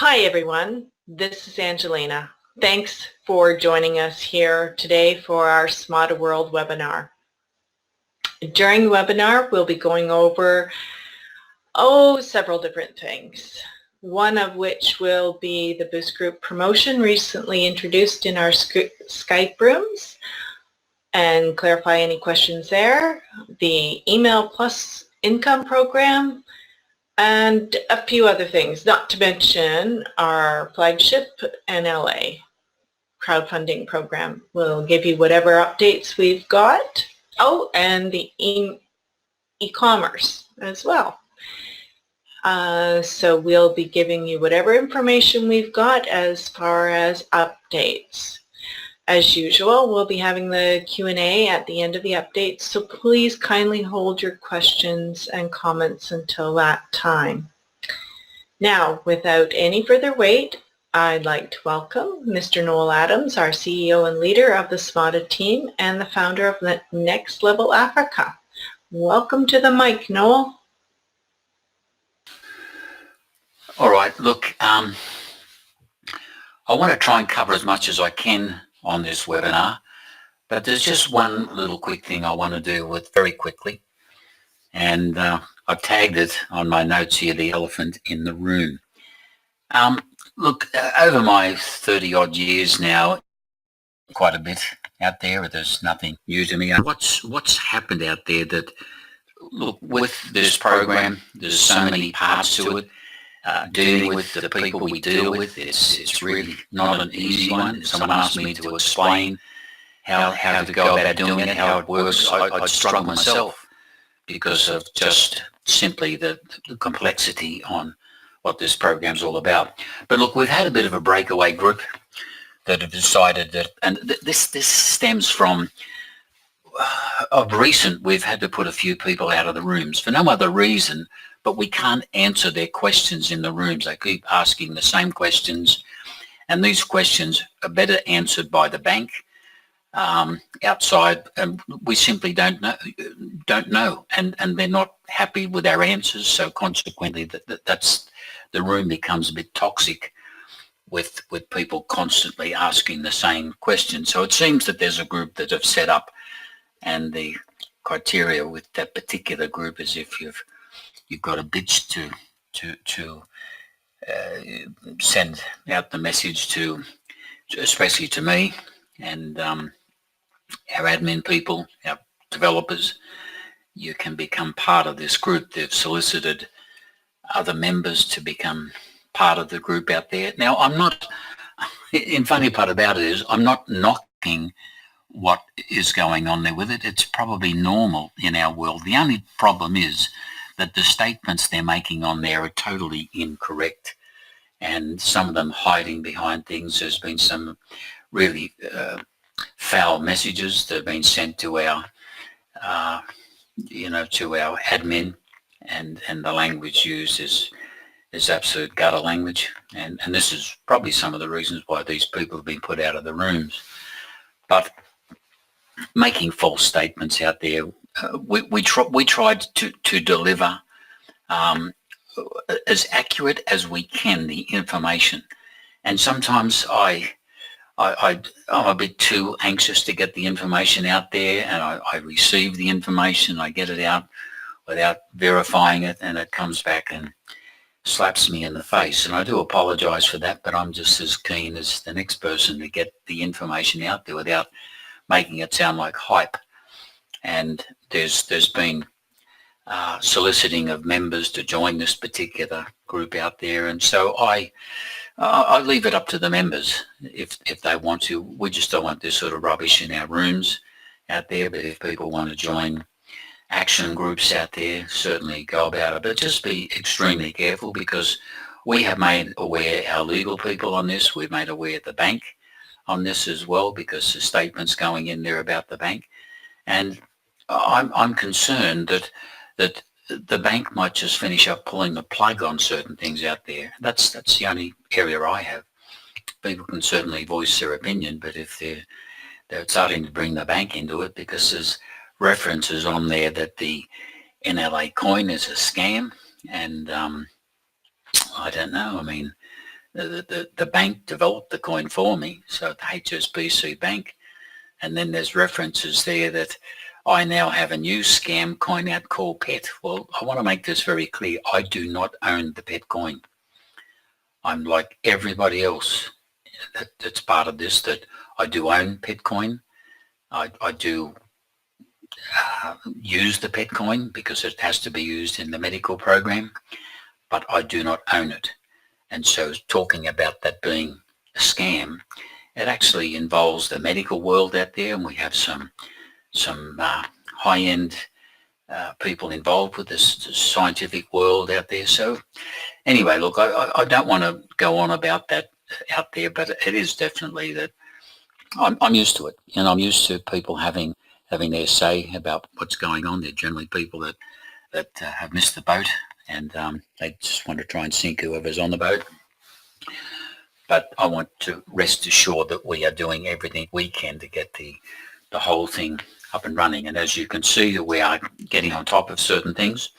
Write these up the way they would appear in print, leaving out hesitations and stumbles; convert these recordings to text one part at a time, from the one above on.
Hi everyone, this is Angelina. Thanks for joining us here today for our Smadaworld webinar. During the webinar, we'll be going over several different things. One of which will be the Boost Group promotion recently introduced in our Skype rooms and clarify any questions there, the Email Plus Income Program, and a few other things, not to mention our flagship NLA crowdfunding program. We'll give you whatever updates we've got. Oh, and the e-commerce as well. So we'll be giving you whatever information we've got as far as updates. As usual, we'll be having the Q&A at the end of the updates, so please kindly hold your questions and comments until that time. Now, without any further wait, I'd like to welcome Mr. Noel Adams, our CEO and leader of the Smada team and the founder of Next Level Africa. Welcome to the mic, Noel. All right, look, I want to try and cover as much as I can on this webinar, but there's just one little quick thing I want to deal with very quickly, and I've tagged it on my notes here, the elephant in the room. Look, over my 30-odd years now, quite a bit out there, there's nothing new to me. What's happened out there that, look, with this program, there's so many parts to it. Dealing with the people we deal with, it's really not an easy one. If someone asked me to explain how to go about doing it, how it works, I'd struggle myself because of just simply the complexity on what this program's all about. But look, we've had a bit of a breakaway group that have decided that, and this stems from, of recent, we've had to put a few people out of the rooms for no other reason, but we can't answer their questions in the rooms. They keep asking the same questions, and these questions are better answered by the bank outside, and we simply don't know, and they're not happy with our answers. So consequently, that's the room becomes a bit toxic with people constantly asking the same questions. So it seems that there's a group that have set up, and the criteria with that particular group is if you've got a bitch to send out the message to, especially to me and our admin people, our developers, you can become part of this group. They've solicited other members to become part of the group out there. Now, I'm not, the funny part about it is I'm not knocking what is going on there with it. It's probably normal in our world. The only problem is that the statements they're making on there are totally incorrect, and some of them hiding behind things. There's been some really foul messages that have been sent to our, to our admin, and the language used is absolute gutter language, and this is probably some of the reasons why these people have been put out of the rooms. But making false statements out there, we tried to deliver as accurate as we can the information, and sometimes I'm a bit too anxious to get the information out there, and I receive the information, I get it out without verifying it, and it comes back and slaps me in the face, and I do apologize for that, but I'm just as keen as the next person to get the information out there without making it sound like hype. And there's been soliciting of members to join this particular group out there, and so I leave it up to the members if they want to. We just don't want this sort of rubbish in our rooms out there, but if people want to join action groups out there, certainly go about it, but just be extremely careful, because we have made aware our legal people on this. We've made aware the bank on this as well, because the statements going in there about the bank, and I'm concerned that the bank might just finish up pulling the plug on certain things out there. That's the only area I have. People can certainly voice their opinion, but if they're starting to bring the bank into it, because there's references on there that the NLA coin is a scam, and I don't know. I mean, the bank developed the coin for me, so the HSBC Bank. And then there's references there that I now have a new scam coin out called PET. Well, I want to make this very clear. I do not own the PET coin. I'm like everybody else that's part of this, that I do own PET coin. I do use the PET coin because it has to be used in the medical program, but I do not own it. And so talking about that being a scam, it actually involves the medical world out there, and we have some high-end people involved with this scientific world out there. So anyway, look, I don't want to go on about that out there, but it is definitely that I'm used to it, and I'm used to people having their say about what's going on. They're generally people that have missed the boat, and they just want to try and sink whoever's on the boat. But I want to rest assured that we are doing everything we can to get the whole thing up and running. And as you can see, that we are getting on top of certain things.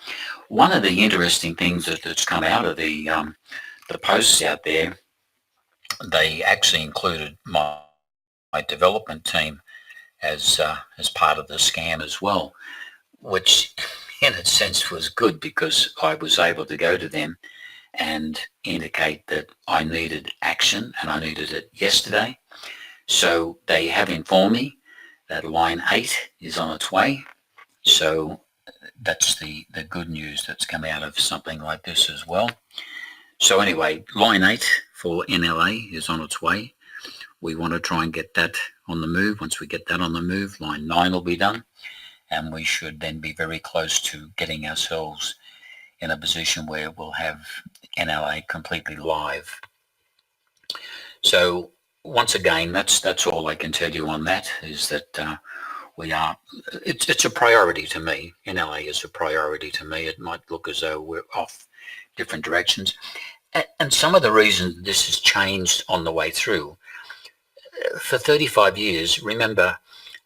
One of the interesting things that's come out of the posts out there, they actually included my development team as part of the scam as well, which in a sense was good because I was able to go to them and indicate that I needed action, and I needed it yesterday. So they have informed me that line 8 is on its way. So that's the good news that's come out of something like this as well. So anyway, line 8 for NLA is on its way. We want to try and get that on the move. Once we get that on the move, line 9 will be done, and we should then be very close to getting ourselves in a position where we'll have NLA completely live. So once again, that's all I can tell you on that, is that it's a priority to me. NLA is a priority to me. It might look as though we're off different directions. And some of the reasons this has changed on the way through, for 35 years, remember,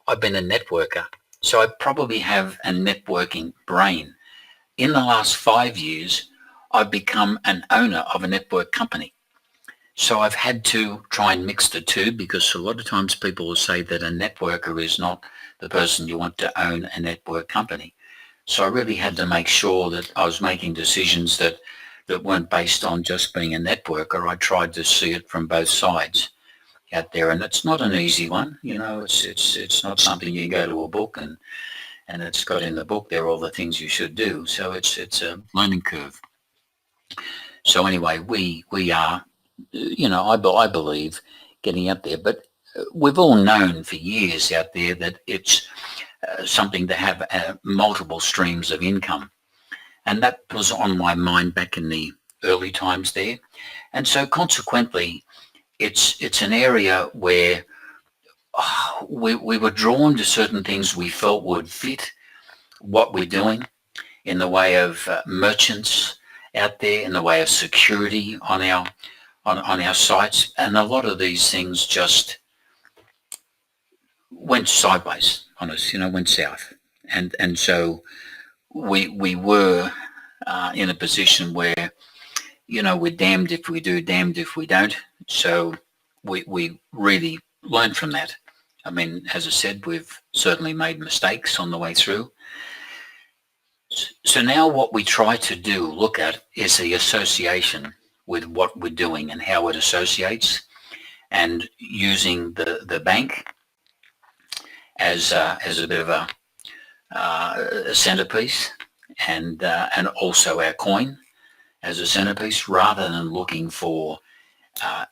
I've been a networker, so I probably have a networking brain. In the last 5 years, I've become an owner of a network company. So I've had to try and mix the two, because a lot of times people will say that a networker is not the person you want to own a network company. So I really had to make sure that I was making decisions that weren't based on just being a networker. I tried to see it from both sides out there, and it's not an easy one. You know, it's not something you go to a book and it's got in the book there all the things you should do. So it's a learning curve. So anyway, we are, you know, I believe getting out there, but we've all known for years out there that it's something to have multiple streams of income. And that was on my mind back in the early times there. And so consequently, it's an area where we were drawn to certain things we felt would fit what we're doing in the way of merchants out there, in the way of security on our sites, and a lot of these things just went sideways on us, you know, went south, and so we were in a position where, you know, we're damned if we do, damned if we don't. So we really learned from that. I mean, as I said, we've certainly made mistakes on the way through. So now what we try to do, look at, is the association with what we're doing and how it associates, and using the bank as a bit of a centerpiece, and also our coin as a centerpiece, rather than looking for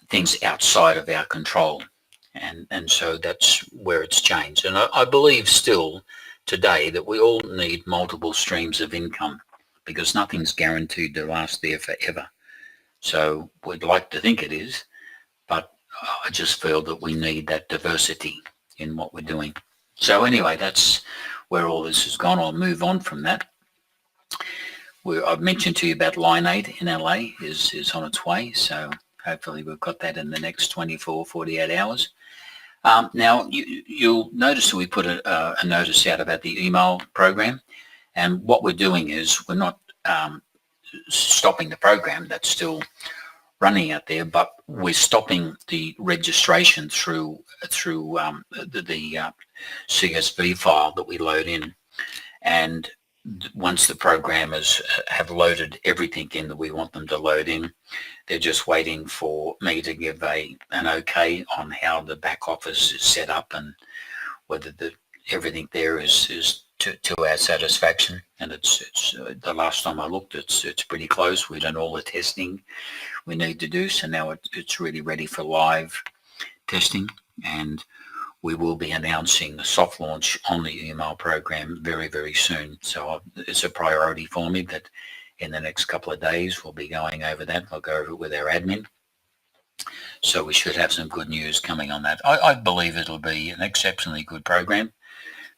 things outside of our control. And so that's where it's changed. And I believe still today that we all need multiple streams of income, because nothing's guaranteed to last there forever. So we'd like to think it is, but I just feel that we need that diversity in what we're doing. So anyway, that's where all this has gone. I'll move on from that. I've mentioned to you about line 8 in LA is on its way. So hopefully we've got that in the next 24, 48 hours. Now, you'll notice that we put a notice out about the email program, and what we're doing is we're not stopping the program. That's still running out there, but we're stopping the registration through the CSV file that we load in. And once the programmers have loaded everything in that we want them to load in, they're just waiting for me to give an okay on how the back office is set up and whether everything there is to our satisfaction. And it's the last time I looked, it's pretty close. We've done all the testing we need to do, so now it's really ready for live testing, and we will be announcing the soft launch on the email program very, very soon. So it's a priority for me that in the next couple of days we'll be going over that. I'll go over it with our admin. So we should have some good news coming on that. I believe it'll be an exceptionally good program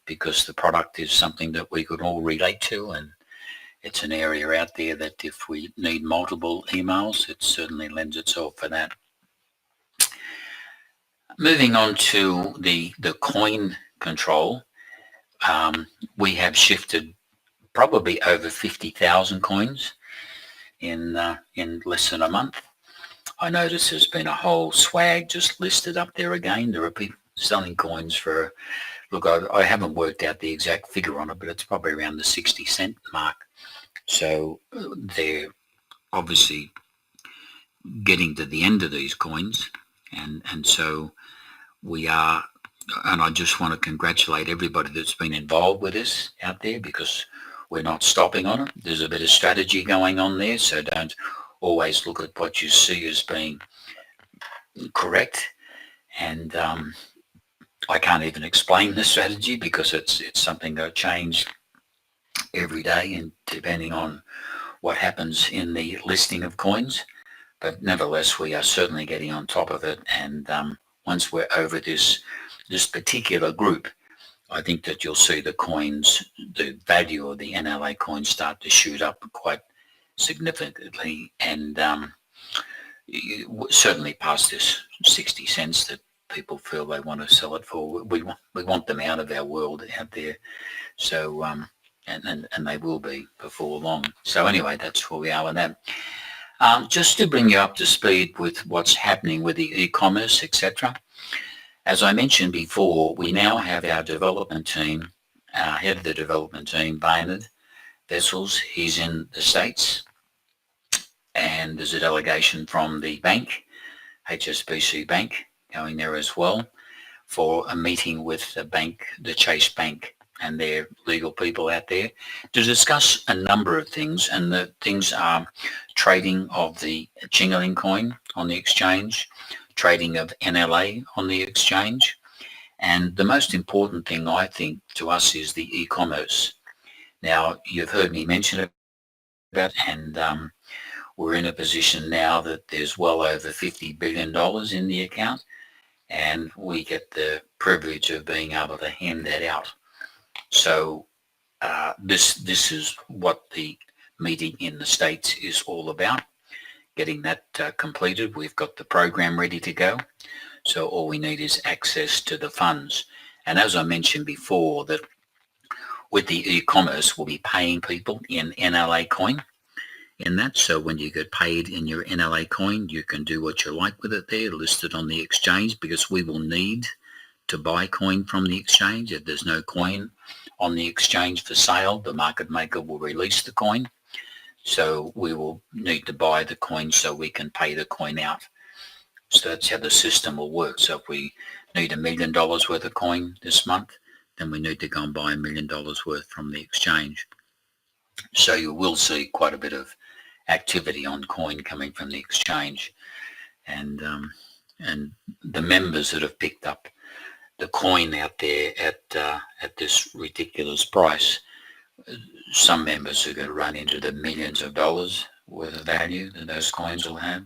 because the product is something that we could all relate to, and it's an area out there that if we need multiple emails, it certainly lends itself for that. Moving on to the coin control, we have shifted probably over 50,000 coins in less than a month. I notice there's been a whole swag just listed up there again. There are people selling coins for, look, I haven't worked out the exact figure on it, but it's probably around the 60-cent mark. So they're obviously getting to the end of these coins, and so we are, and I just want to congratulate everybody that's been involved with this out there, because we're not stopping on it. There's a bit of strategy going on there, so don't always look at what you see as being correct. And I can't even explain the strategy because it's something that changes every day and depending on what happens in the listing of coins. But nevertheless, we are certainly getting on top of it, and once we're over this particular group, I think that you'll see the coins, the value of the NLA coins start to shoot up quite significantly, and certainly past this 60 cents that people feel they want to sell it for. We want them out of our world out there. So and they will be before long. So anyway, that's where we are with that. Just to bring you up to speed with what's happening with the e-commerce, etc. As I mentioned before, we now have our development team, our head of the development team, Bernard Vessels. He's in the States, and there's a delegation from the bank, HSBC Bank, going there as well for a meeting with the bank, the Chase Bank, and their legal people out there to discuss a number of things. And the things are trading of the Chingaling coin on the exchange, trading of NLA on the exchange, and the most important thing I think to us is the e-commerce. Now, you've heard me mention it about, and we're in a position now that there's well over $50 billion in the account, and we get the privilege of being able to hand that out. So this is what the meeting in the States is all about, getting that completed. We've got the program ready to go. So all we need is access to the funds. And as I mentioned before, that with the e-commerce, we'll be paying people in NLA coin in that. So when you get paid in your NLA coin, you can do what you like with it there, listed on the exchange, because we will need to buy coin from the exchange. If there's no coin on the exchange for sale, the market maker will release the coin. So we will need to buy the coin so we can pay the coin out. So that's how the system will work. So if we need $1 million worth of coin this month, then we need to go and buy $1 million worth from the exchange. So you will see quite a bit of activity on coin coming from the exchange. And the members that have picked up the coin out there at this ridiculous price, some members are going to run into the millions of dollars worth of value that those coins will have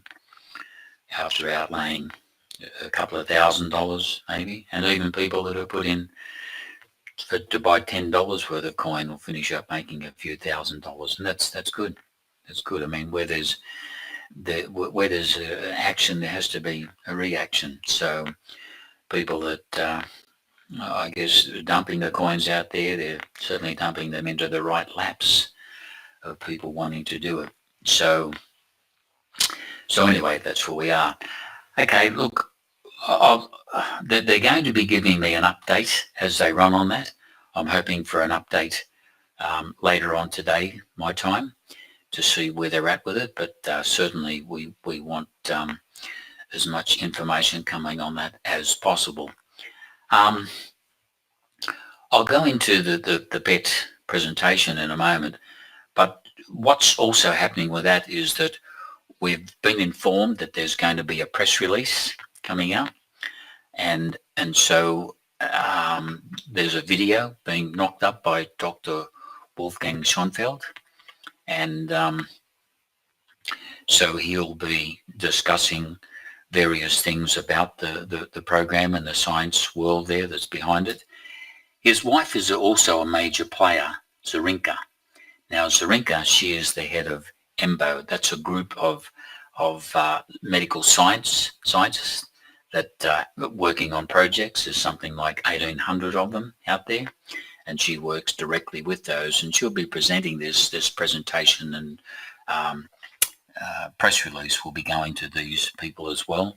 after outlaying a couple of $1,000 maybe. And even people that have put in to buy $10 worth of coin will finish up making a few $1,000s, and that's good. That's good. I mean, where there's action, there has to be a reaction. So people that I guess dumping the coins out there, they're certainly dumping them into the right laps of people wanting to do it. So So anyway, that's where we are. Okay, look, they're going to be giving me an update as they run on that. I'm hoping for an update later on today, my time, to see where they're at with it. But certainly we want as much information coming on that as possible. I'll go into the pet presentation in a moment, but what's also happening with that is that we've been informed that there's going to be a press release coming out, and so there's a video being knocked up by Dr. Wolfgang Schonfeld, and so he'll be discussing various things about the program and the science world there that's behind it. His wife is also a major player, Zarinka. Now, Zarinka, she is the head of EMBO. That's a group of medical scientists that working on projects. There's something like 1,800 of them out there, and she works directly with those. And she'll be presenting this presentation, and press release will be going to these people as well,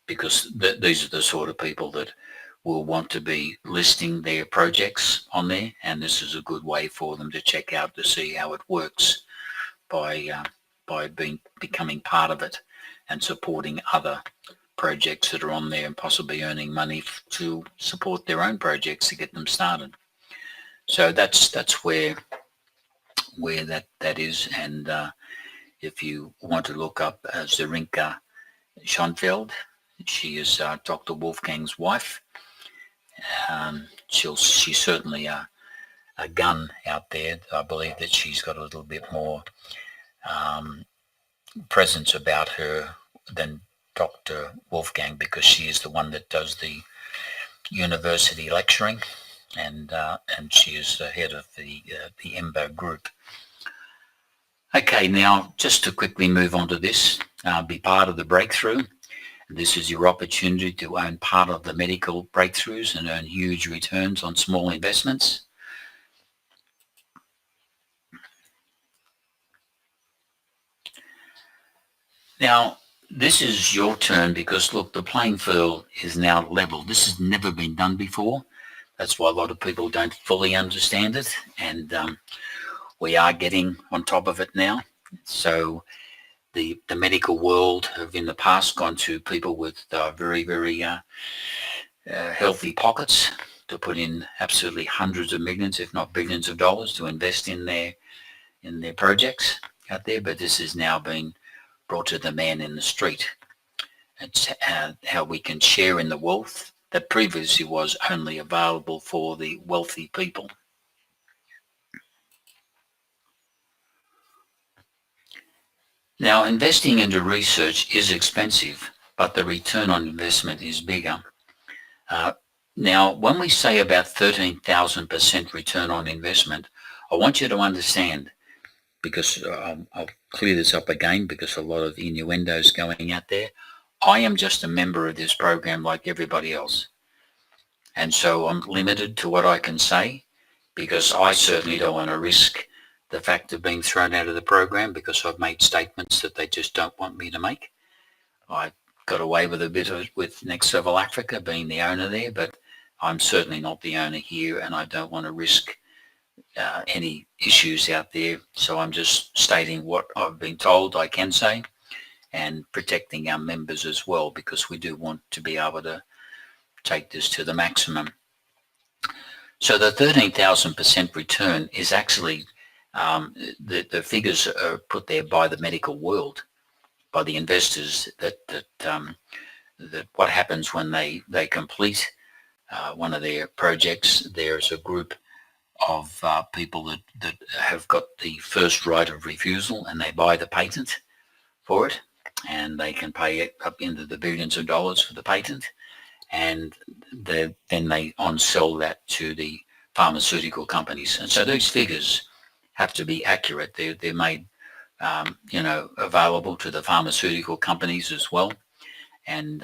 because these are the sort of people that will want to be listing their projects on there, and this is a good way for them to check out to see how it works by becoming part of it and supporting other projects that are on there and possibly earning money to support their own projects to get them started. So that's where that is. And if you want to look up Zarinka Schonfeld, she is Dr. Wolfgang's wife. She's certainly a gun out there. I believe that she's got a little bit more presence about her than Dr. Wolfgang, because she is the one that does the university lecturing, and she is the head of the EMBO group. Okay, now just to quickly move on to this, be part of the breakthrough. This is your opportunity to own part of the medical breakthroughs and earn huge returns on small investments. Now, this is your turn, because look, the playing field is now level. This has never been done before. That's why a lot of people don't fully understand it, and we are getting on top of it now. So the medical world have in the past gone to people with very, very healthy pockets to put in absolutely hundreds of millions, if not billions of dollars to invest in their projects out there. But this is now being brought to the man in the street. It's how we can share in the wealth that previously was only available for the wealthy people. Now, investing into research is expensive, but the return on investment is bigger. Now, when we say about 13,000% return on investment, I want you to understand, because I'll clear this up again because a lot of innuendos going out there. I am just a member of this program like everybody else. And so I'm limited to what I can say, because I certainly don't want to risk the fact of being thrown out of the program because I've made statements that they just don't want me to make. I got away with a bit with Next Level Africa being the owner there, but I'm certainly not the owner here, and I don't want to risk any issues out there. So I'm just stating what I've been told I can say, and protecting our members as well, because we do want to be able to take this to the maximum. So the 13,000% return is actually the figures are put there by the medical world, by the investors, that what happens when they complete one of their projects. There's a group of people that have got the first right of refusal, and they buy the patent for it, and they can pay it up into the billions of dollars for the patent, and then they on-sell that to the pharmaceutical companies. And so these figures have to be accurate. They're made available to the pharmaceutical companies as well, and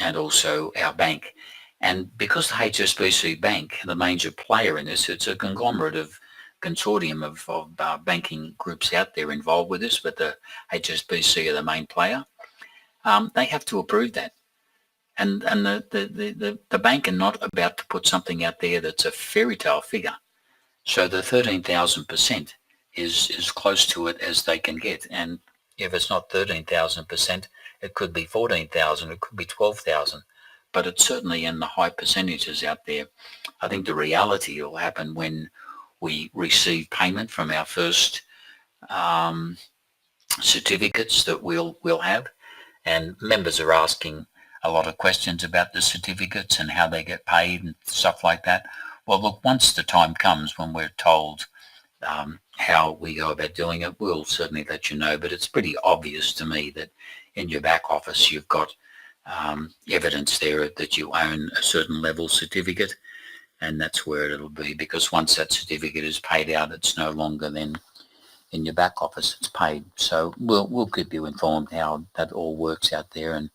also our bank. And because the HSBC Bank, the major player in this, it's a consortium of banking groups out there involved with this, but the HSBC are the main player. they have to approve that. And the bank are not about to put something out there that's a fairy tale figure. So the 13,000% is close to it as they can get. And if it's not 13,000%, it could be 14,000, it could be 12,000, but it's certainly in the high percentages out there. I think the reality will happen when we receive payment from our first certificates that we'll have, and members are asking a lot of questions about the certificates and how they get paid and stuff like that. Well, look, once the time comes when we're told how we go about doing it, we'll certainly let you know. But it's pretty obvious to me that in your back office you've got evidence there that you own a certain level certificate, and that's where it'll be, because once that certificate is paid out, it's no longer then in your back office, it's paid. So we'll keep you informed how that all works out there and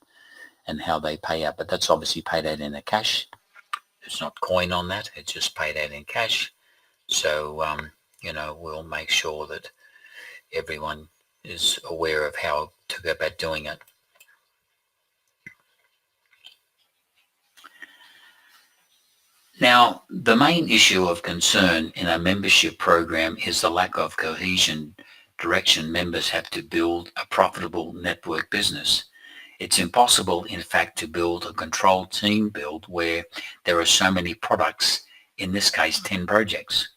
how they pay out. But that's obviously paid out in a cash. There's not coin on that. It's just paid out in cash. So, we'll make sure that everyone is aware of how to go about doing it. Now, the main issue of concern in a membership program is the lack of cohesion direction. Members have to build a profitable network business. It's impossible, in fact, to build a controlled team build where there are so many products, in this case, 10 projects.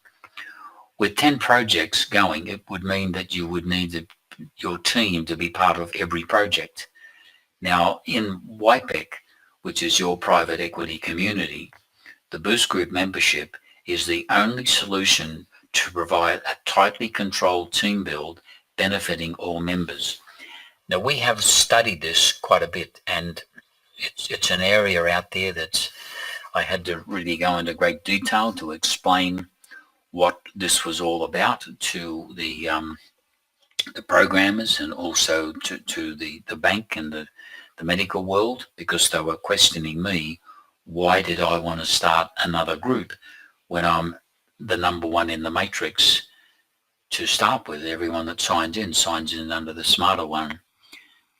With 10 projects going, it would mean that you would need your team to be part of every project. Now, in WIPEC, which is your private equity community, the Boost Group membership is the only solution to provide a tightly controlled team build benefiting all members. Now, we have studied this quite a bit, and it's an area out there that I had to really go into great detail to explain what this was all about to the programmers and also to the bank and the medical world, because they were questioning me, why did I want to start another group when I'm the number one in the matrix to start with? Everyone that signs in under the Smadaworld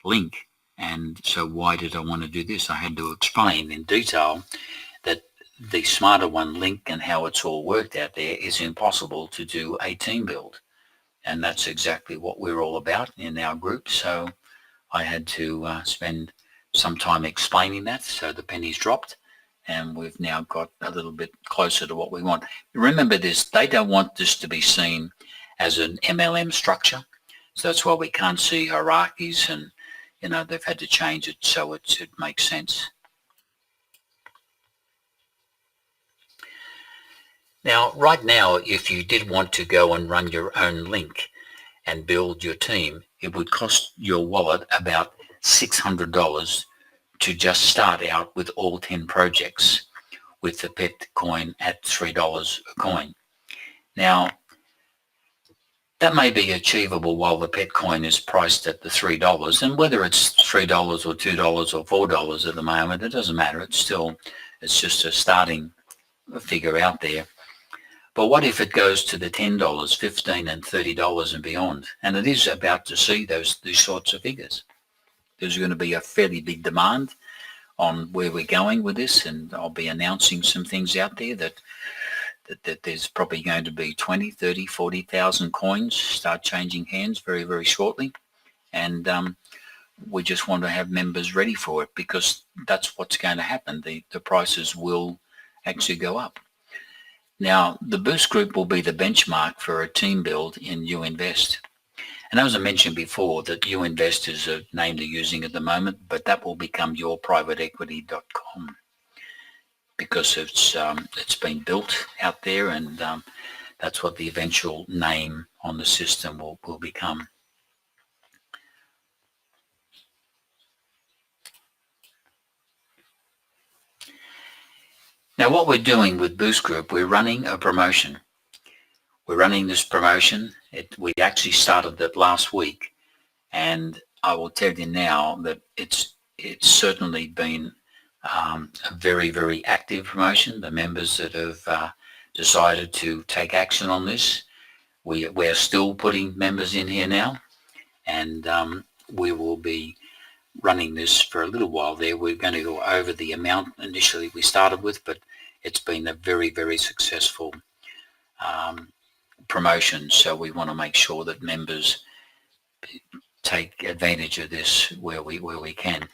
link. And so why did I want to do this? I had to explain in detail that the Smadaworld link and how it's all worked out there is impossible to do a team build. And that's exactly what we're all about in our group. So I had to spend some time explaining that, so the pennies dropped, and we've now got a little bit closer to what we want. Remember this, they don't want this to be seen as an MLM structure. So that's why we can't see hierarchies, and they've had to change it so it makes sense. Now, right now, if you did want to go and run your own link and build your team, it would cost your wallet about $600 to just start out with all 10 projects with the pet coin at $3 a coin. Now, that may be achievable while the pet coin is priced at the $3, and whether it's $3 or $2 or $4 at the moment, it doesn't matter. It's just a starting figure out there. But what if it goes to the $10, $15 and $30 and beyond? And it is about to see these sorts of figures. There's going to be a fairly big demand on where we're going with this, and I'll be announcing some things out there that there's probably going to be 20, 30, 40,000 coins start changing hands very, very shortly. And we just want to have members ready for it, because that's what's going to happen. The prices will actually go up. Now, the Boost Group will be the benchmark for a team build in YouInvest. And as I mentioned before, that YouInvest is a name they're using at the moment, but that will become yourprivateequity.com, because it's been built out there, and that's what the eventual name on the system will become. Now, what we're doing with Boost Group, we're running a promotion. We're running this promotion. We actually started that last week, and I will tell you now that it's certainly been a very, very active promotion. The members that have decided to take action on this, we're still putting members in here now, and we will be running this for a little while there. We're going to go over the amount initially we started with, but it's been a very, very successful promotion. So we want to make sure that members take advantage of this where we can.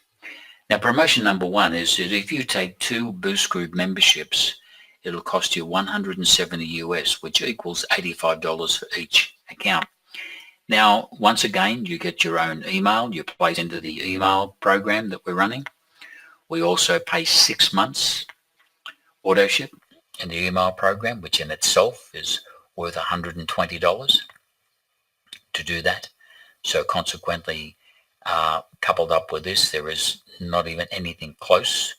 Now, promotion number one is that if you take 2 Boost Group memberships, it'll cost you $170 US, which equals $85 for each account. Now, once again, you get your own email. You place into the email program that we're running. We also pay 6 months auto ship in the email program, which in itself is worth $120 to do that. So consequently, coupled up with this, there is not even anything close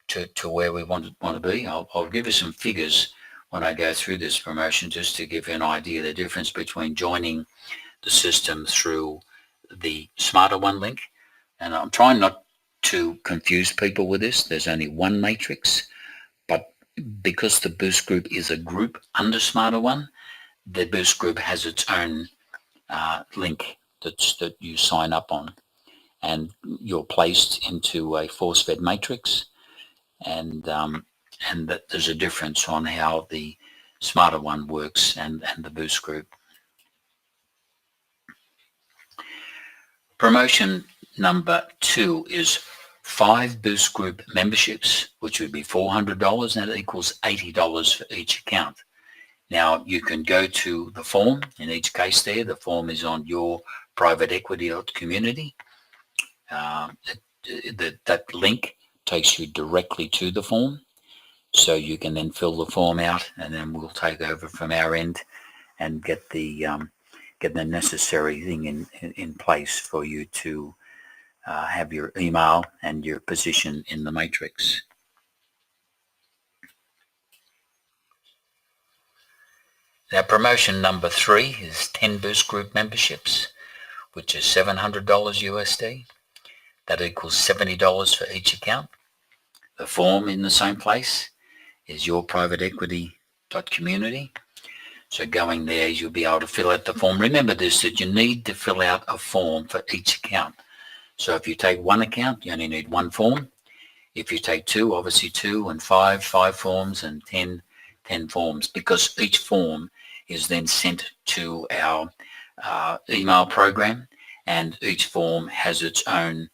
to where we want to be. I'll give you some figures when I go through this promotion, just to give you an idea of the difference between joining the system through the Smada One link. And I'm trying not to confuse people with this. There's only one matrix, but because the Boost Group is a group under Smada One, the Boost Group has its own link that you sign up on, and you're placed into a force-fed matrix, and that there's a difference on how the Smarter One works and the Boost Group. Promotion number 2 is 5 Boost Group memberships, which would be $400, and that equals $80 for each account. Now, you can go to the form. In each case there, the form is on your private equity.community. That link takes you directly to the form, so you can then fill the form out, and then we'll take over from our end and get the necessary thing in place for you to have your email and your position in the matrix. Now, promotion number 3 is 10 Boost Group memberships, which is $700 USD. That equals $70 for each account. The form in the same place is your private equity.community. So going there, you'll be able to fill out the form. Remember this, that you need to fill out a form for each account. So if you take one account, you only need one form. If you take 2, obviously 2, and 5 forms, and 10 forms, because each form is then sent to our email program, and each form has its own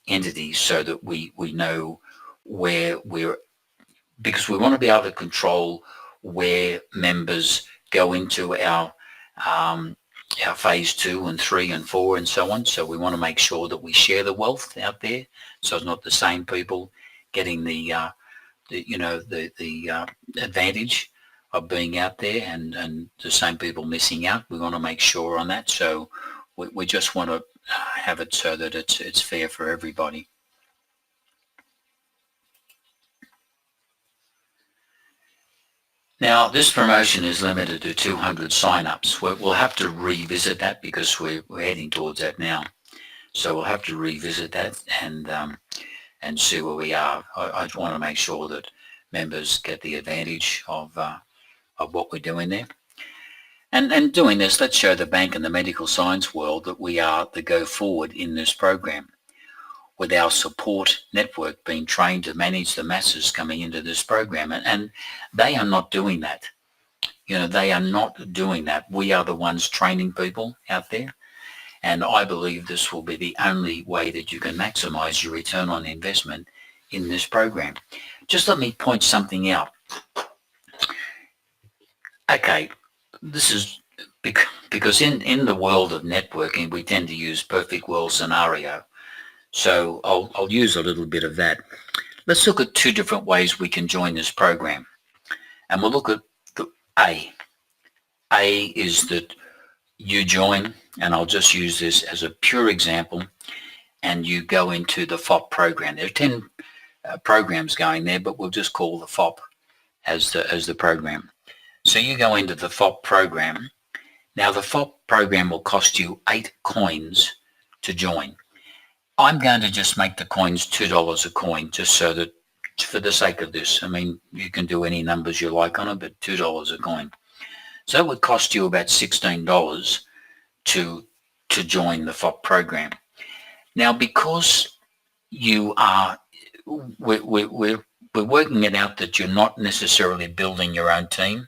entity, so that we know where we're, because we want to be able to control where members go into our phase 2 and 3 and 4 and so on. So we want to make sure that we share the wealth out there, so it's not the same people getting the advantage of being out there and the same people missing out. We want to make sure on that. So we just want to have it so that it's fair for everybody. Now, this promotion is limited to 200 sign-ups. We'll have to revisit that, because we're heading towards that now. So we'll have to revisit that and see where we are. I want to make sure that members get the advantage of what we're doing there. And doing this, let's show the bank and the medical science world that we are the go forward in this program, with our support network being trained to manage the masses coming into this program. And they are not doing that. They are not doing that. We are the ones training people out there. And I believe this will be the only way that you can maximize your return on investment in this program. Just let me point something out. Okay, this is because in the world of networking, we tend to use perfect world scenario. So I'll use a little bit of that. Let's look at 2 different ways we can join this program. And we'll look at the A. A is that you join, and I'll just use this as a pure example, and you go into the FOP program. There are 10 programs going there, but we'll just call the FOP as the program. So you go into the FOP program. Now, the FOP program will cost you 8 coins to join. I'm going to just make the coins $2 a coin, just so that, for the sake of this, I mean, you can do any numbers you like on it, but $2 a coin. So it would cost you about $16 to join the FOP program. Now, because you are, we're working it out that you're not necessarily building your own team.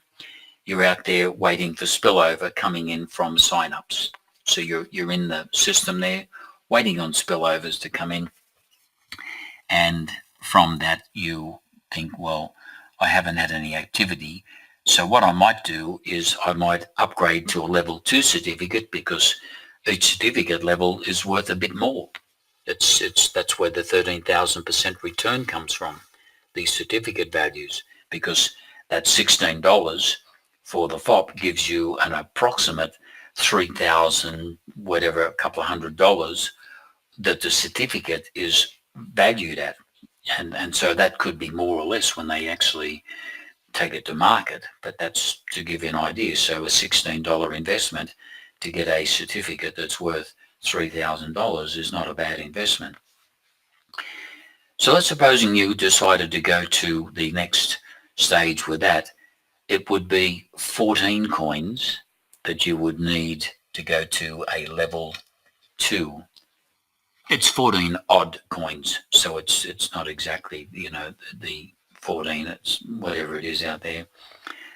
You're out there waiting for spillover coming in from signups. So you're in the system there, waiting on spillovers to come in. And from that, you think, well, I haven't had any activity. So what I might do is I might upgrade to a level 2 certificate, because each certificate level is worth a bit more. That's where the 13,000% return comes from, these certificate values, because that $16 for the FOP gives you an approximate 3,000, whatever, a couple of $100 that the certificate is valued at. And so that could be more or less when they actually take it to market, but that's to give you an idea. So a $16 investment to get a certificate that's worth $3,000 is not a bad investment. So let's supposing you decided to go to the next stage with that. It would be 14 coins that you would need to go to a level 2. It's 14 odd coins, so it's not exactly, the 14, it's whatever it is out there.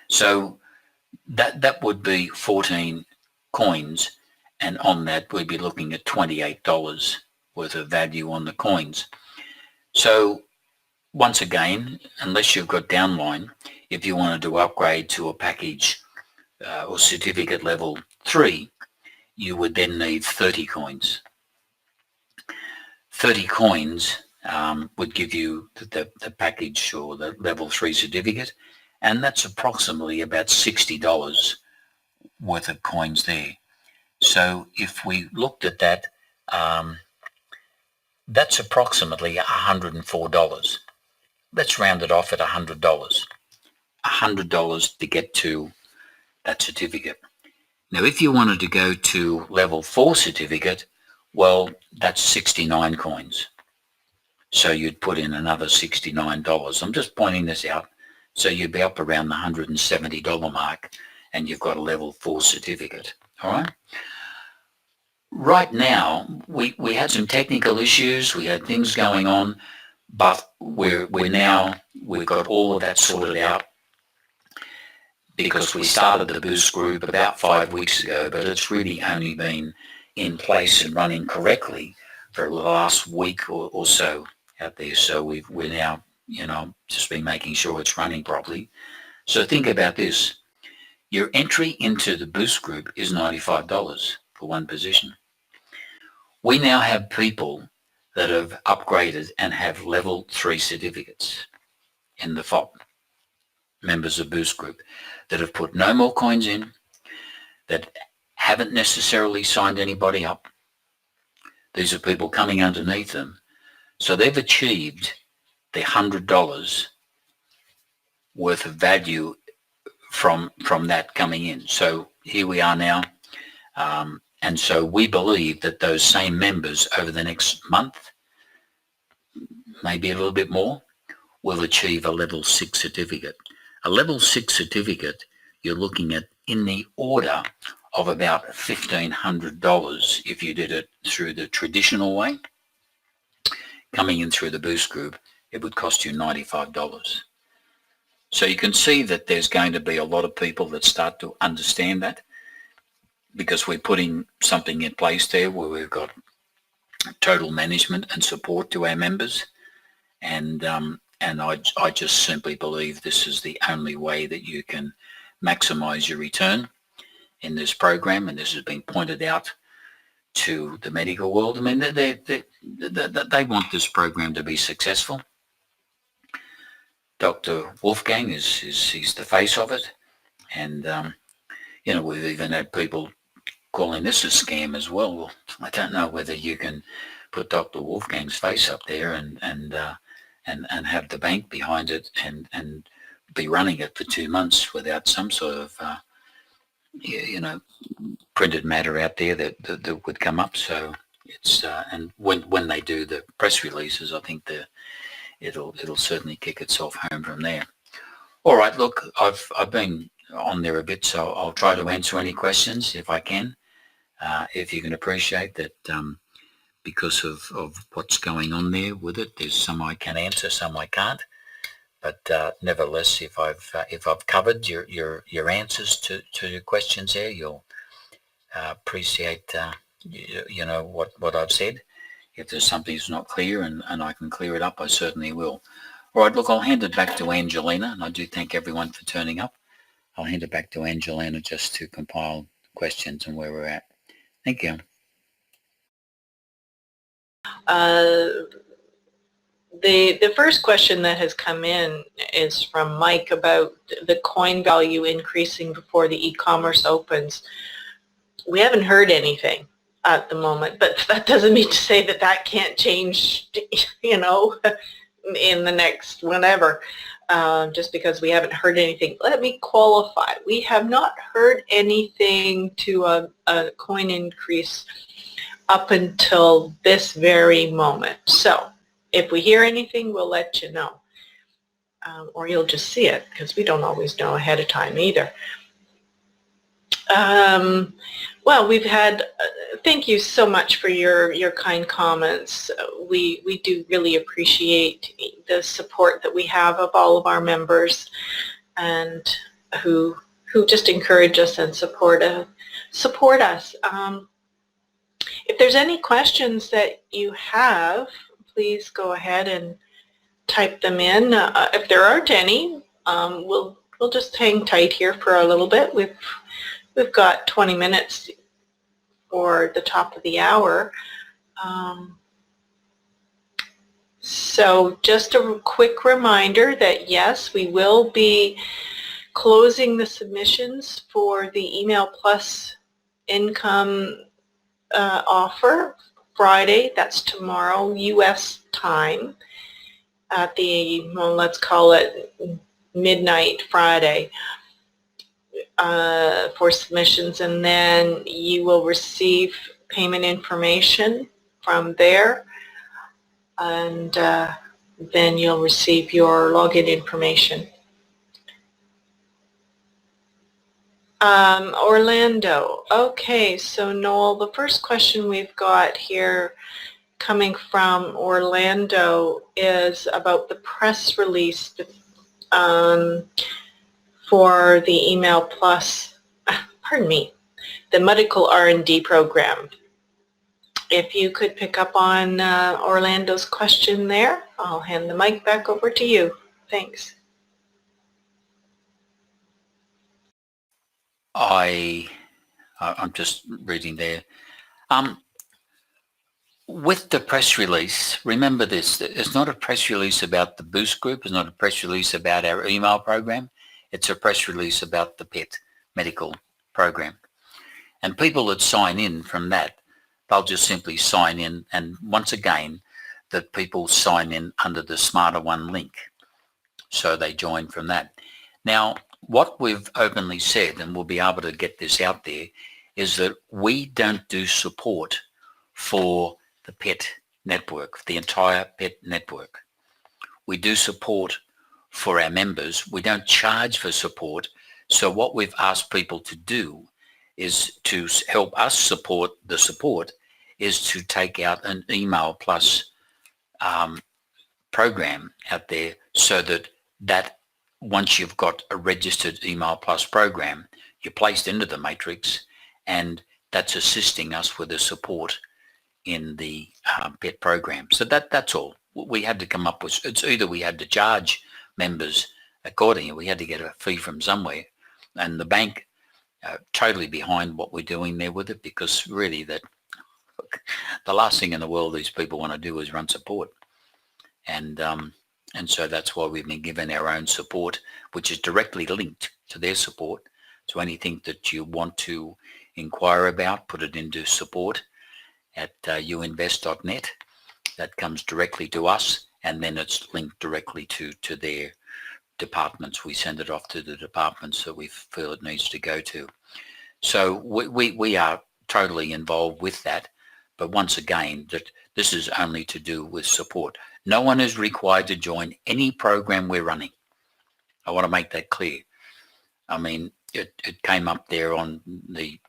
So that would be 14 coins, and on that we'd be looking at $28 worth of value on the coins. So once again, unless you've got downline, if you wanted to upgrade to a package or certificate level 3, you would then need 30 coins. 30 coins would give you the package or the level 3 certificate, and that's approximately about $60 worth of coins there. So if we looked at that, that's approximately $104. Let's round it off at $100. $100 to get to that certificate. Now, if you wanted to go to level 4 certificate, well, that's 69 coins. So you'd put in another $69. I'm just pointing this out. So you'd be up around the $170 mark, and you've got a level 4 certificate. All right. Right now, we had some technical issues. We had things going on, but we've got all of that sorted out, because we started the Boost group about 5 weeks ago, but it's really only been in place and running correctly for the last week or so out there. So we're now, just been making sure it's running properly. So think about this. Your entry into the Boost group is $95 for one position. We now have people that have upgraded and have level 3 certificates in the FOP, members of Boost group, that have put no more coins in, that haven't necessarily signed anybody up. These are people coming underneath them. So they've achieved the $100 worth of value from that coming in. So here we are now. And so we believe that those same members over the next month, maybe a little bit more, will achieve a level 6 certificate. A level 6 certificate, you're looking at in the order of about $1,500 if you did it through the traditional way. Coming in through the Boost group, it would cost you $95. So you can see that there's going to be a lot of people that start to understand that, because we're putting something in place there where we've got total management and support to our members. And I just simply believe this is the only way that you can maximize your return in this program. And this has been pointed out to the medical world. I mean, they want this program to be successful. Dr. Wolfgang he's the face of it. And, we've even had people calling this a scam as well. Well, I don't know whether you can put Dr. Wolfgang's face up there and have the bank behind it and be running it for 2 months without some sort of printed matter out there that would come up. So it's and when they do the press releases, I think it'll certainly kick itself home from there. All right, look, I've been on there a bit, so I'll try to answer any questions if I can. If you can appreciate that, because of what's going on there with it. There's some I can answer, some I can't. But nevertheless, if I've covered your answers to your questions there, you'll appreciate you know what I've said. If there's something that's not clear and I can clear it up, I certainly will. All right, look, I'll hand it back to Angelina, and I do thank everyone for turning up. I'll hand it back to Angelina just to compile questions and where we're at. Thank you. The first question that has come in is from Mike about the coin value increasing before the e-commerce opens. We haven't heard anything at the moment, but that doesn't mean to say that that can't change, you know, in the next whenever. Just because we haven't heard anything. Let me qualify. We have not heard anything to a coin increase up until this very moment. So if we hear anything, we'll let you know. Or you'll just see it, because we don't always know ahead of time either. Well, we've had, thank you so much for your kind comments. We do really appreciate the support that we have of all of our members, and who just encourage us and support us. If there's any questions that you have, please go ahead and type them in. If there aren't any, we'll just hang tight here for a little bit. We've got 20 minutes for the top of the hour. So just a quick reminder that yes, we will be closing the submissions for the Email Plus income offer Friday. That's tomorrow, U.S. time, at the, well, let's call it midnight Friday. For submissions, and then you will receive payment information from there, and then you'll receive your login information. Orlando. Okay, so Noel, the first question we've got here coming from Orlando is about the press release for the Email Plus, pardon me, the medical R&D program. If you could pick up on Orlando's question there, I'll hand the mic back over to you. Thanks. I'm just reading there. With the press release, remember this, it's not a press release about the Boost Group, it's not a press release about our email program. It's a press release about the PET medical program. And people that sign in from that, they'll just simply sign in. And once again, that people sign in under the Smada One link. So they join from that. Now, what we've openly said, and we'll be able to get this out there, is that we don't do support for the PET network, the entire PET network. We do support for our members. We don't charge for support. So what we've asked people to do is to help us support the support is to take out an Email Plus program out there, so that once you've got a registered Email Plus program, you're placed into the matrix, and that's assisting us with the support in the PET program. So that's all. We had to come up with, it's either we had to charge members accordingly, we had to get a fee from somewhere, and the bank totally behind what we're doing there with it, because really that the last thing in the world these people want to do is run support, and so that's why we've been given our own support, which is directly linked to their support. So anything that you want to inquire about, put it into support at uinvest.net. That comes directly to us, and then it's linked directly to their departments. We send it off to the departments that we feel it needs to go to. So we are totally involved with that. But once again, that this is only to do with support. No one is required to join any program we're running. I want to make that clear. I mean, it came up there on the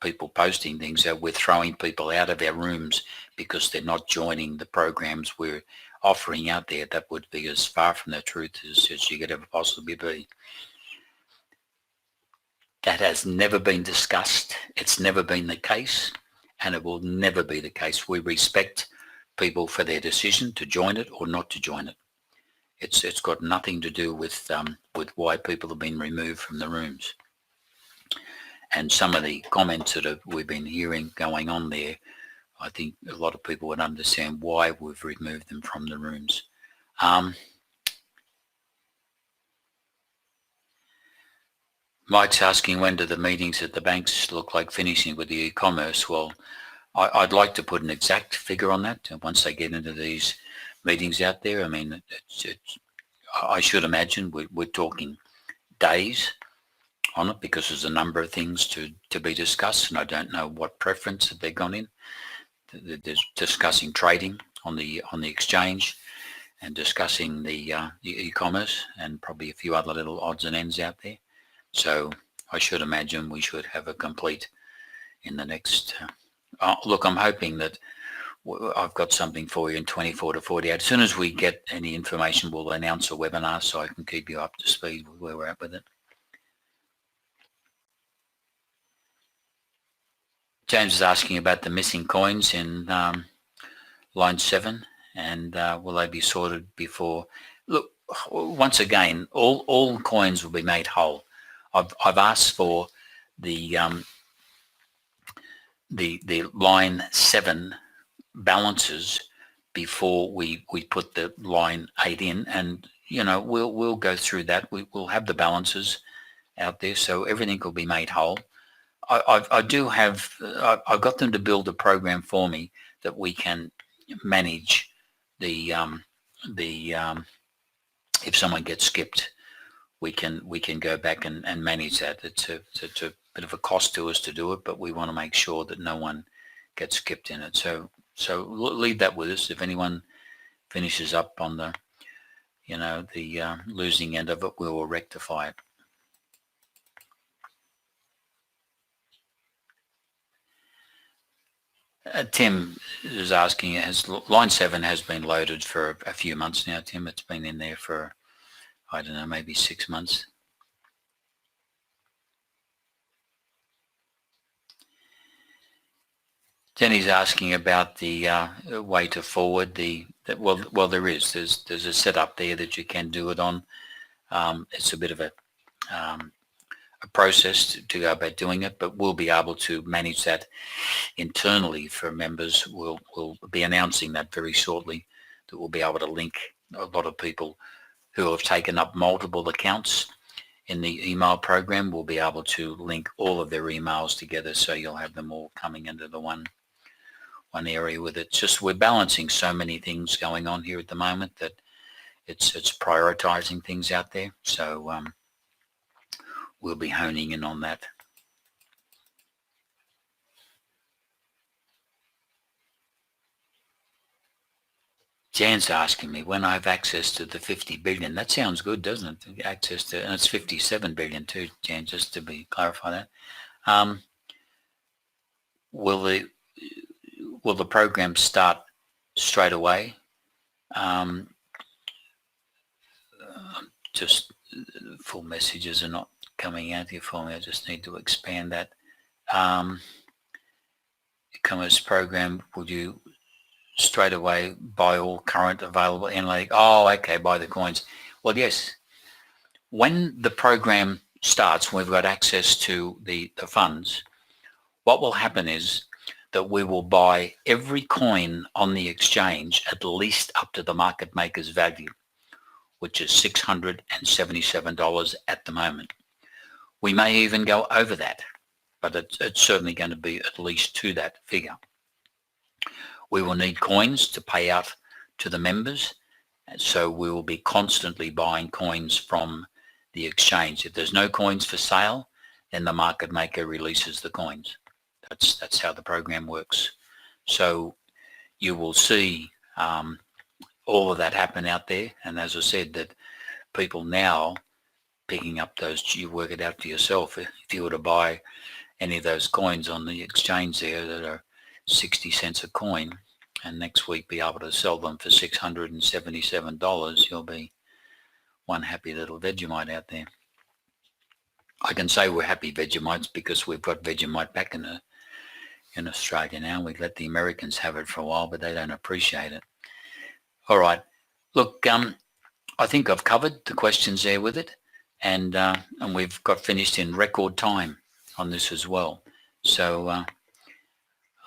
people posting things that we're throwing people out of our rooms because they're not joining the programs we're offering out there. That would be as far from the truth as you could ever possibly be. That has never been discussed. It's never been the case, and it will never be the case. We respect people for their decision to join it or not to join it. It's got nothing to do with why people have been removed from the rooms. And some of the comments that we've been hearing going on there, I think a lot of people would understand why we've removed them from the rooms. Mike's asking, when do the meetings at the banks look like finishing with the e-commerce? Well, I'd like to put an exact figure on that once they get into these meetings out there. I mean, I should imagine we're talking days on it, because there's a number of things to be discussed, and I don't know what preference that they've gone in. They're discussing trading on the exchange and discussing the e-commerce and probably a few other little odds and ends out there. So I should imagine we should have a complete in the next, look, I'm hoping that I've got something for you in 24 to 48. As soon as we get any information, we'll announce a webinar so I can keep you up to speed with where we're at with it. James is asking about the missing coins in line 7, and will they be sorted before? Look, once again, all coins will be made whole. I've asked for the line 7 balances before we put the line 8 in, and you know we'll go through that. We'll have the balances out there, so everything will be made whole. I do have, I've got them to build a program for me that we can manage the if someone gets skipped, we can go back and manage that. It's a bit of a cost to us to do it, but we want to make sure that no one gets skipped in it. So leave that with us. If anyone finishes up on the, you know, the losing end of it, we will rectify it. Tim is asking, has line 7 has been loaded for a few months now, Tim? It's been in there for, I don't know, maybe 6 months. Jenny's asking about the way to forward well, there's a setup there that you can do it on. It's a bit of a process to go about doing it, but we'll be able to manage that internally for members. We'll be announcing that very shortly, that we'll be able to link a lot of people who have taken up multiple accounts in the email program. We'll be able to link all of their emails together, so you'll have them all coming into the one area with it. Just we're balancing so many things going on here at the moment that it's prioritizing things out there. So we'll be honing in on that. Jan's asking me when I have access to the 50 billion. That sounds good, doesn't it? Access to, and it's 57 billion too, Jan, just to be clarify that. Will the program start straight away? Just full messages are not coming out here for me. I just need to expand that. E-commerce program, would you straight away buy all current available analytic? Oh, okay, buy the coins. Well, yes. When the program starts, we've got access to the funds. What will happen is that we will buy every coin on the exchange at least up to the market maker's value, which is $677 at the moment. We may even go over that, but it's certainly going to be at least to that figure. We will need coins to pay out to the members, and so we will be constantly buying coins from the exchange. If there's no coins for sale, then the market maker releases the coins. That's how the program works. So you will see all of that happen out there, and as I said, that people now picking up those, you work it out for yourself. If you were to buy any of those coins on the exchange there that are 60 cents a coin, and next week be able to sell them for $677, you'll be one happy little Vegemite out there. I can say we're happy Vegemites because we've got Vegemite back in Australia now. We let the Americans have it for a while, but they don't appreciate it. All right. Look, I think I've covered the questions there with it, and we've got finished in record time on this as well. So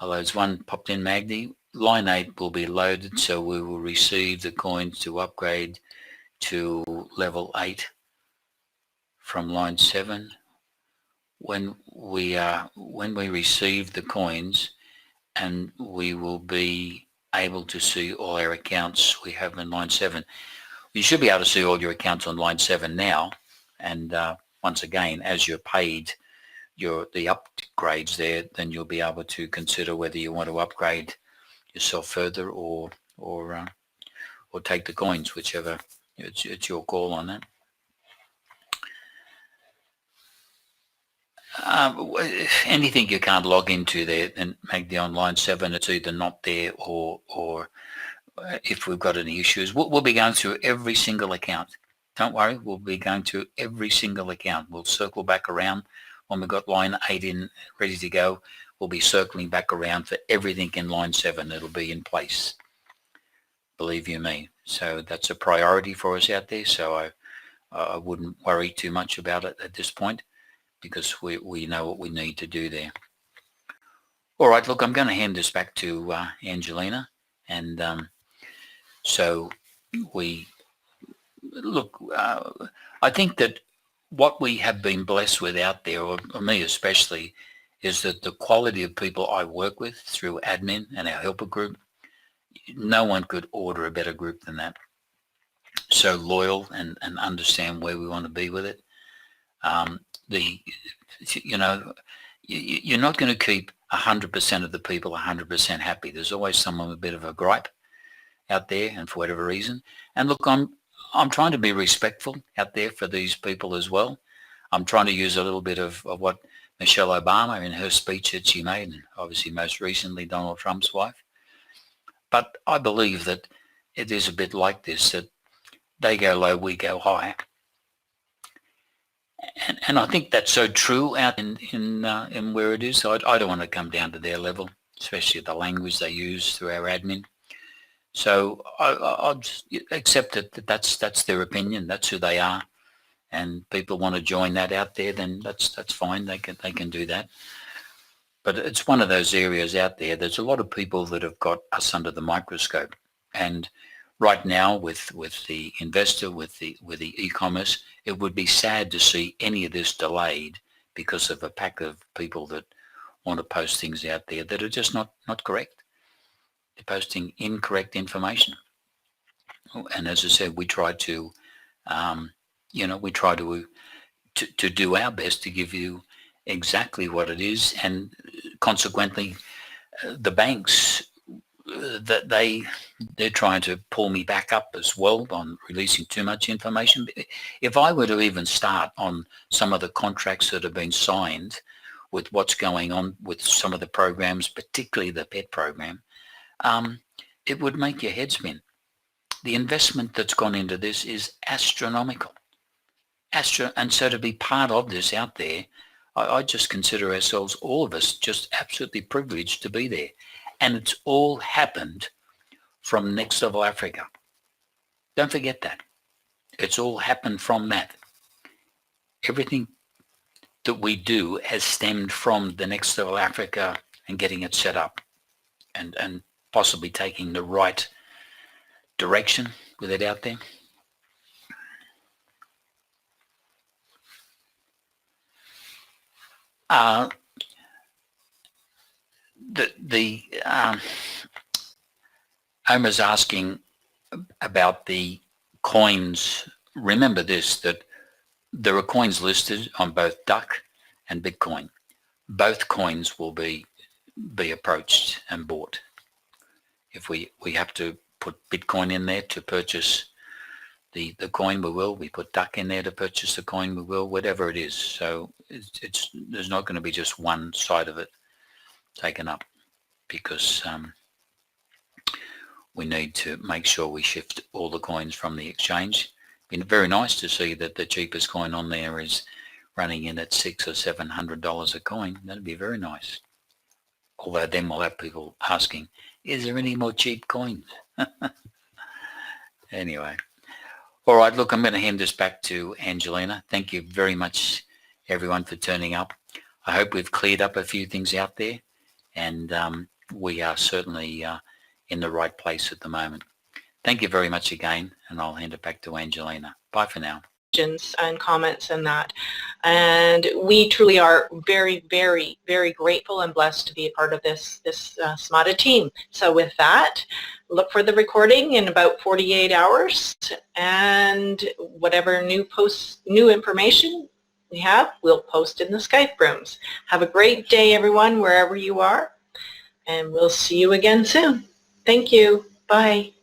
there's one popped in, Magdi. Line 8 will be loaded, so we will receive the coins to upgrade to level 8 from line 7. When we receive the coins, and we will be able to see all our accounts we have in line 7. You should be able to see all your accounts on line 7 now, and once again, as you're paid the upgrades there, then you'll be able to consider whether you want to upgrade yourself further or take the coins, whichever. It's your call on that. Anything you can't log into there and make the online 7, it's either not there or if we've got any issues, we'll be going through every single account. Don't worry, we'll be going through every single account. We'll circle back around when we've got line 8 in ready to go. We'll be circling back around for everything in line 7. It'll be in place, believe you me. So that's a priority for us out there. So I wouldn't worry too much about it at this point, because we know what we need to do there. All right, look, I'm going to hand this back to Angelina. And so I think that what we have been blessed with out there, or me especially, is that the quality of people I work with through admin and our helper group, no one could order a better group than that. So loyal and understand where we want to be with it. You're not going to keep 100% of the people 100% happy. There's always someone with a bit of a gripe out there, and for whatever reason. And look, I'm trying to be respectful out there for these people as well. I'm trying to use a little bit of what Michelle Obama in her speech that she made, and obviously most recently Donald Trump's wife. But I believe that it is a bit like this, that they go low, we go high. And I think that's so true out in where it is. So I don't want to come down to their level, especially the language they use through our admin. So I'll just accept that that's their opinion. That's who they are, and people want to join that out there. Then that's fine. They can do that. But it's one of those areas out there. There's a lot of people that have got us under the microscope, and right now with the investor, with the e-commerce, it would be sad to see any of this delayed because of a pack of people that want to post things out there that are just not correct. They're posting incorrect information. And as I said, we try to, to do our best to give you exactly what it is. And consequently, the banks, they're trying to pull me back up as well on releasing too much information. If I were to even start on some of the contracts that have been signed with what's going on with some of the programs, particularly the pet program, it would make your head spin. The investment that's gone into this is astronomical. And so to be part of this out there, I just consider ourselves, all of us, just absolutely privileged to be there. And it's all happened from Next Level Africa. Don't forget that. It's all happened from that. Everything that we do has stemmed from the Next Level Africa and getting it set up and possibly taking the right direction with it out there. Omar's asking about the coins. Remember this, that there are coins listed on both Duck and Bitcoin. Both coins will be approached and bought. If we have to put Bitcoin in there to purchase the coin, we will. We put Duck in there to purchase the coin, we will, whatever it is. So there's not going to be just one side of it taken up, because we need to make sure we shift all the coins from the exchange. Been very nice to see that the cheapest coin on there is running in at $600 or $700 a coin. That'd be very nice. Although then we'll have people asking, is there any more cheap coins? Anyway. All right, look, I'm going to hand this back to Angelina. Thank you very much, everyone, for turning up. I hope we've cleared up a few things out there, and we are certainly in the right place at the moment. Thank you very much again, and I'll hand it back to Angelina. Bye for now. And comments and that. And we truly are very, very, very grateful and blessed to be a part of this Smada team. So with that, look for the recording in about 48 hours, and whatever new information we have, we'll post in the Skype rooms. Have a great day, everyone, wherever you are, and we'll see you again soon. Thank you. Bye.